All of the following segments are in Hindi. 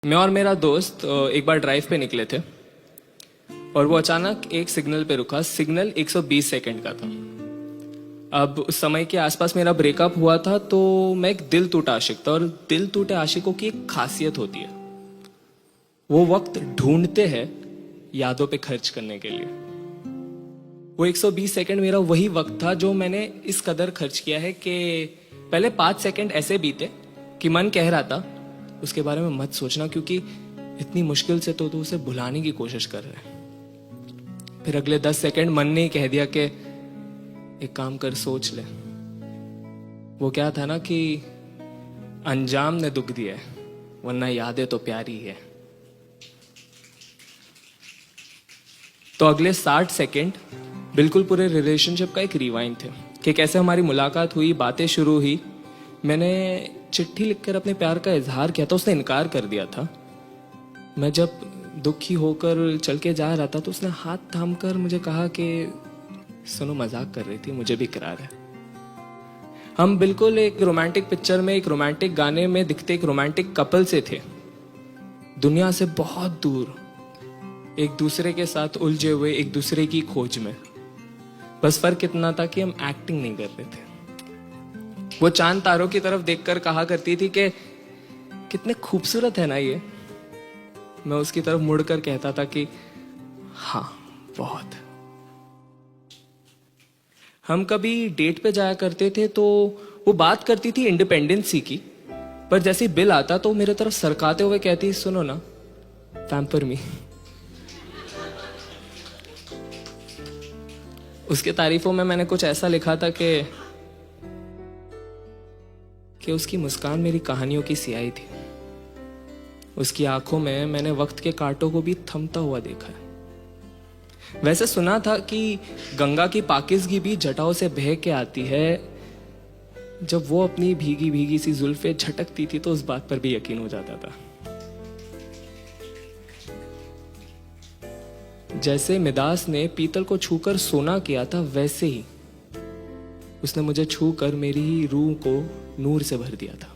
मैं और मेरा दोस्त एक बार ड्राइव पे निकले थे और वो अचानक एक सिग्नल पे रुका। सिग्नल 120 सेकंड का था। अब उस समय के आसपास मेरा ब्रेकअप हुआ था, तो मैं एक दिल टूटा आशिक था। और दिल टूटे आशिकों की एक खासियत होती है, वो वक्त ढूंढते हैं यादों पे खर्च करने के लिए। वो 120 सेकंड मेरा वही वक्त था जो मैंने इस कदर खर्च किया है कि पहले 5 सेकंड ऐसे बीते कि मन कह रहा था उसके बारे में मत सोचना, क्योंकि इतनी मुश्किल से तो तू उसे भुलाने की कोशिश कर रहा है। फिर अगले 10 सेकंड मन ने ही कह दिया कि एक काम कर, सोच ले। वो क्या था ना कि अंजाम ने दुख दिया है, वरना यादें तो प्यारी है। तो अगले 60 सेकंड बिल्कुल पूरे रिलेशनशिप का एक रिवाइंड थे कि कैसे हमारी मुलाकात हुई, बातें शुरू हुई। मैंने चिट्ठी लिखकर अपने प्यार का इजहार किया था, उसने इनकार कर दिया था। मैं जब दुखी होकर चल के जा रहा था तो उसने हाथ थाम कर मुझे कहा कि सुनो, मजाक कर रही थी, मुझे भी इकरार है। हम बिल्कुल एक रोमांटिक पिक्चर में, एक रोमांटिक गाने में दिखते एक रोमांटिक कपल से थे, दुनिया से बहुत दूर, एक दूसरे के साथ उलझे हुए, एक दूसरे की खोज में। बस फर्क इतना था कि हम एक्टिंग नहीं कर रहे थे। वो चांद तारों की तरफ देखकर कहा करती थी कि कितने खूबसूरत है ना ये। मैं उसकी तरफ मुड़कर कहता था कि हाँ, बहुत। हम कभी डेट पे जाया करते थे तो वो बात करती थी इंडिपेंडेंसी की, पर जैसे बिल आता तो मेरे तरफ सरकाते हुए कहती, सुनो ना, पैम्पर मी। उसके तारीफों में मैंने कुछ ऐसा लिखा था कि उसकी मुस्कान मेरी कहानियों की सियाही थी। उसकी आंखों में मैंने वक्त के कांटों को भी थमता हुआ देखा है। वैसे सुना था कि गंगा की पाकिज़गी भी जटाओं से बह के आती है। जब वो अपनी भीगी भीगी सी जुल्फे झटकती थी तो उस बात पर भी यकीन हो जाता था। जैसे मिदास ने पीतल को छूकर सोना किया था, वैसे ही उसने मुझे छूकर मेरी ही रूह को नूर से भर दिया था।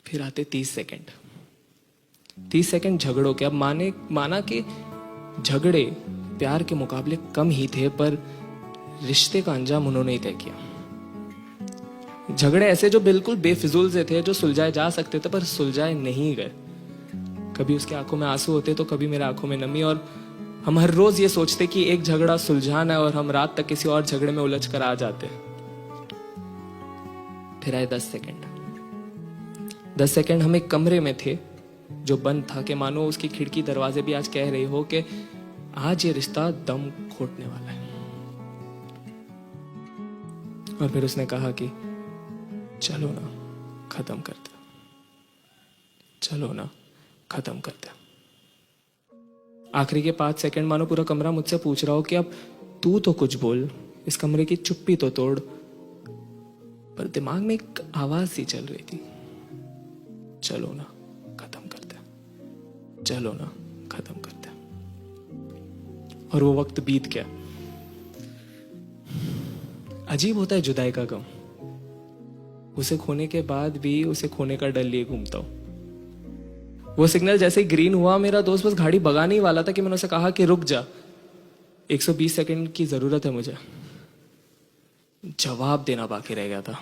फिर आते 30 सेकंड। 30 सेकंड झगड़ों के। अब माना कि झगड़े प्यार के मुकाबले कम ही थे, पर रिश्ते का अंजाम उन्होंने ही तय किया। झगड़े ऐसे जो बिल्कुल बेफिजूल से थे, जो सुलझाए जा सकते थे पर सुलझाए नहीं गए। कभी उसकी आंखों में आंसू होते तो कभी मेरे आंखों में नमी, और हम हर रोज ये सोचते कि एक झगड़ा सुलझाना है और हम रात तक किसी और झगड़े में उलझ कर आ जाते। फिर आए 10 सेकंड। 10 सेकंड हम एक कमरे में थे जो बंद था, कि मानो उसकी खिड़की दरवाजे भी आज कह रही हो कि आज ये रिश्ता दम घोटने वाला है। और फिर उसने कहा कि चलो ना, खत्म करते, चलो ना, खत्म करते। आखिरी के 5 सेकंड मानो पूरा कमरा मुझसे पूछ रहा हो कि अब तू तो कुछ बोल, इस कमरे की चुप्पी तो तोड़। पर दिमाग में एक आवाज सी चल रही थी, चलो ना, खत्म करते, चलो ना, खत्म करते। और वो वक्त बीत गया। अजीब होता है जुदाई का गम। उसे खोने के बाद भी उसे खोने का डर लिए घूमता हूं। वो सिग्नल जैसे ही ग्रीन हुआ, मेरा दोस्त बस गाड़ी भगाने ही वाला था कि मैंने उसे कहा कि रुक जा, 120 सेकंड की जरूरत है मुझे। जवाब देना बाकी रह गया था।